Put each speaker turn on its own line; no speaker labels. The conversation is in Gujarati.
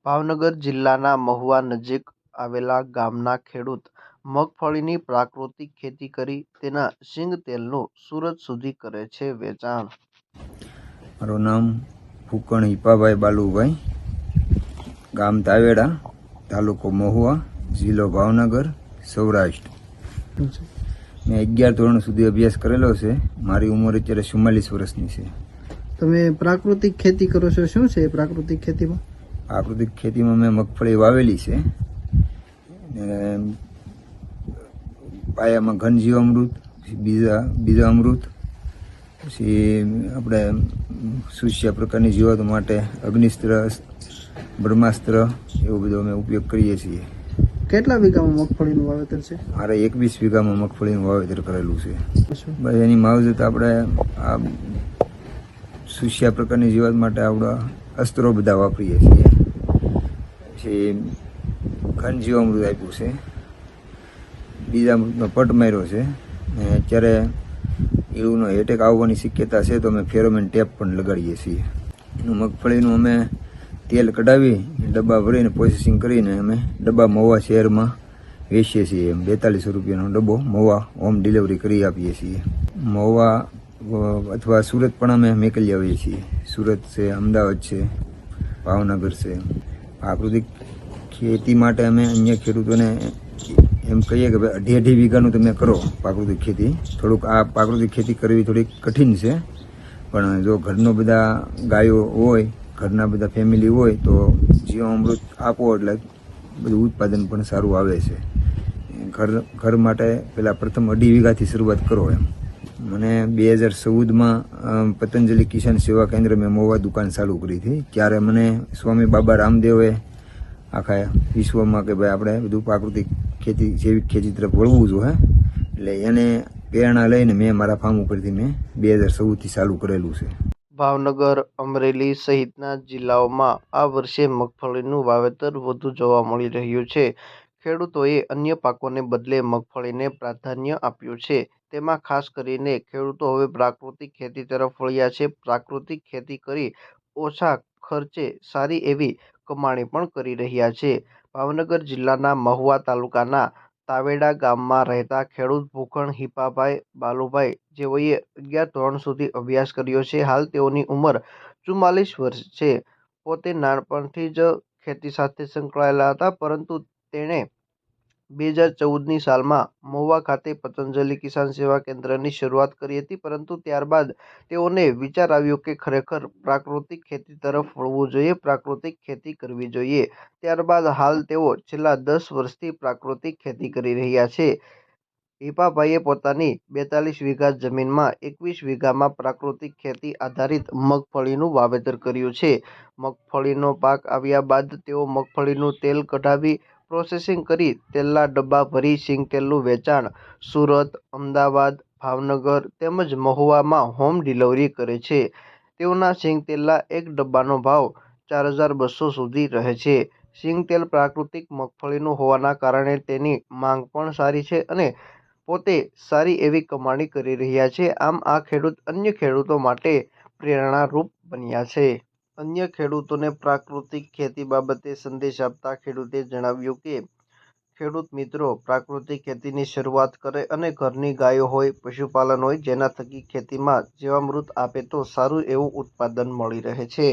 ભાવનગર જિલ્લાના મહુવા નજીક આવેલા ગામના ખેડૂત મગફળીની પ્રાકૃતિક ખેતી કરી તેના શીંગ તેલનું સુરત સુધી કરે છે વેચાણ।
મારું નામ ફૂકણ હિપાભાઈ બાલુભાઈ, ગામ તાવેડા, તાલુકો મહુવા, જિલ્લો ભાવનગર, સૌરાષ્ટ્ર। મેં 11 ધોરણ સુધી અભ્યાસ કરેલો છે। મારી ઉંમર અત્યારે 44 વર્ષની છે।
તમે પ્રાકૃતિક ખેતી કરો છો, શું છે પ્રાકૃતિક ખેતીમાં?
પ્રાકૃતિક ખેતીમાં મેં મગફળી વાવેલી છે। પાયામાં ઘન જીવામૃત, બીજા અમૃત, પછી આપણે સુસ્યા પ્રકારની જીવાતો માટે અગ્નિસ્ત્ર, બ્રહ્માસ્ત્ર એવું બધો અમે ઉપયોગ કરીએ છીએ।
કેટલા વીઘામાં મગફળીનું વાવેતર છે?
મારે 21 વીઘામાં મગફળીનું વાવેતર કરેલું છે। બસ એની માવજત આપણે આ સુસ્યા પ્રકારની જીવાત માટે આપણા અસ્ત્રો બધા વાપરીએ છીએ। પછી ઘન જીવામૃત આપ્યું છે, બીજા અમૃતનો પટ માર્યો છે। અત્યારે ઈળુનો એટેક આવવાની શક્યતા છે તો અમે ફેરોમેન ટેપ પણ લગાડીએ છીએ। મગફળીનું અમે તેલ કઢાવી ડબ્બા ભરીને પ્રોસેસિંગ કરીને અમે ડબ્બા મહુવા શહેરમાં વેચીએ છીએ। 4200 રૂપિયાનો ડબ્બો મહુવા હોમ ડિલિવરી કરી આપીએ છીએ। મહુવા અથવા સુરત પણ અમે મોકલી આવીએ છીએ। સુરત છે, અમદાવાદ છે, ભાવનગર છે। પ્રાકૃતિક ખેતી માટે અમે અન્ય ખેડૂતોને એમ કહીએ કે ભાઈ 2.5 વીઘાનું તમે કરો પ્રાકૃતિક ખેતી। થોડુંક આ પ્રાકૃતિક ખેતી કરવી થોડીક કઠિન છે, પણ જો ઘરનો બધા ગાયો હોય, ઘરના બધા ફેમિલી હોય તો જીવામૃત આપો એટલે બધું ઉત્પાદન પણ સારું આવે છે। ઘર માટે પહેલાં પ્રથમ 2.5 વીઘાથી શરૂઆત કરો એમ। મને 2014માં પતંજલિ કિસાન સેવા કેન્દ્ર મેં મહુવા દુકાન ચાલુ કરી હતી। ત્યારે મને સ્વામી બાબા રામદેવે આખા વિશ્વમાં કે ભાઈ આપણે બધું પ્રાકૃતિક ખેતી જૈવિક ખેતી તરફ વળવું જોઈએ, એટલે એને પ્રેરણા લઈને મેં મારા ફાર્મ ઉપરથી મેં 2014થી ચાલુ કરેલું છે।
ભાવનગર, અમરેલી સહિતના જિલ્લાઓમાં આ વર્ષે મગફળીનું વાવેતર વધુ જોવા મળી રહ્યું છે। ખેડૂતોએ અન્ય પાકોને બદલે મગફળીને પ્રાધાન્ય આપ્યું છે। તેમાં ખાસ કરીને ખેડૂતો હવે પ્રાકૃતિક ખેતી તરફ વળ્યા છે। પ્રાકૃતિક ખેતી કરી ઓછા ખર્ચે સારી એવી કમાણી પણ કરી રહ્યા છે। ભાવનગર જિલ્લાના મહુવા તાલુકાના તાવેડા ગામમાં રહેતા ખેડૂત ફૂકણ હિપાભાઈ બાલુભાઈ, જેઓએ 11 ધોરણ સુધી અભ્યાસ કર્યો છે, હાલ તેઓની ઉંમર 44 વર્ષ છે। પોતે નાનપણથી જ ખેતી સાથે સંકળાયેલા હતા, પરંતુ તેણે 2014ની સાલમાં મહુવા ખાતે પતંજલિ કિસાન સેવા કેન્દ્રની શરૂઆત કરી હતી, પરંતુ ત્યારબાદ તેઓને વિચાર આવ્યો કે ખરેખર પ્રાકૃતિક ખેતી તરફ વળવું જોઈએ, પ્રાકૃતિક ખેતી કરવી જોઈએ। ત્યારબાદ હાલ તેઓ છેલ્લા 10 વર્ષથી પ્રાકૃતિક ખેતી કરી રહ્યા છે। હિપાભાઈએ પોતાની 42 વીઘા જમીનમાં 21 વીઘામાં પ્રાકૃતિક ખેતી આધારિત મગફળીનું વાવેતર કર્યું છે। મગફળીનો પાક આવ્યા બાદ તેઓ મગફળીનું તેલ કઢાવી પ્રોસેસિંગ કરી તેલના ડબ્બા ભરી શીંગ તેલનું વેચાણ સુરત, અમદાવાદ, ભાવનગર તેમજ મહુવામાં હોમ ડિલિવરી કરે છે। તેઓના શીંગ તેલના એક ડબ્બાનો ભાવ 4200 સુધી રહે છે। શીંગ તેલ પ્રાકૃતિક મગફળીનું હોવાના કારણે તેની માંગ પણ સારી છે અને પોતે સારી એવી કમાણી કરી રહ્યા છે। આમ આ ખેડૂત અન્ય ખેડૂતો માટે પ્રેરણારૂપ બન્યા છે। અન્ય ખેડૂતોને પ્રાકૃતિક ખેતી બાબતે સંદેશ આપતા ખેડૂતે જણાવ્યું કે ખેડૂત મિત્રો પ્રાકૃતિક ખેતીની શરૂઆત કરે અને ઘરની ગાયો હોય, પશુપાલન હોય, જેના થકી ખેતીમાં જીવામૃત આપે તો સારું એવું ઉત્પાદન મળી રહે છે।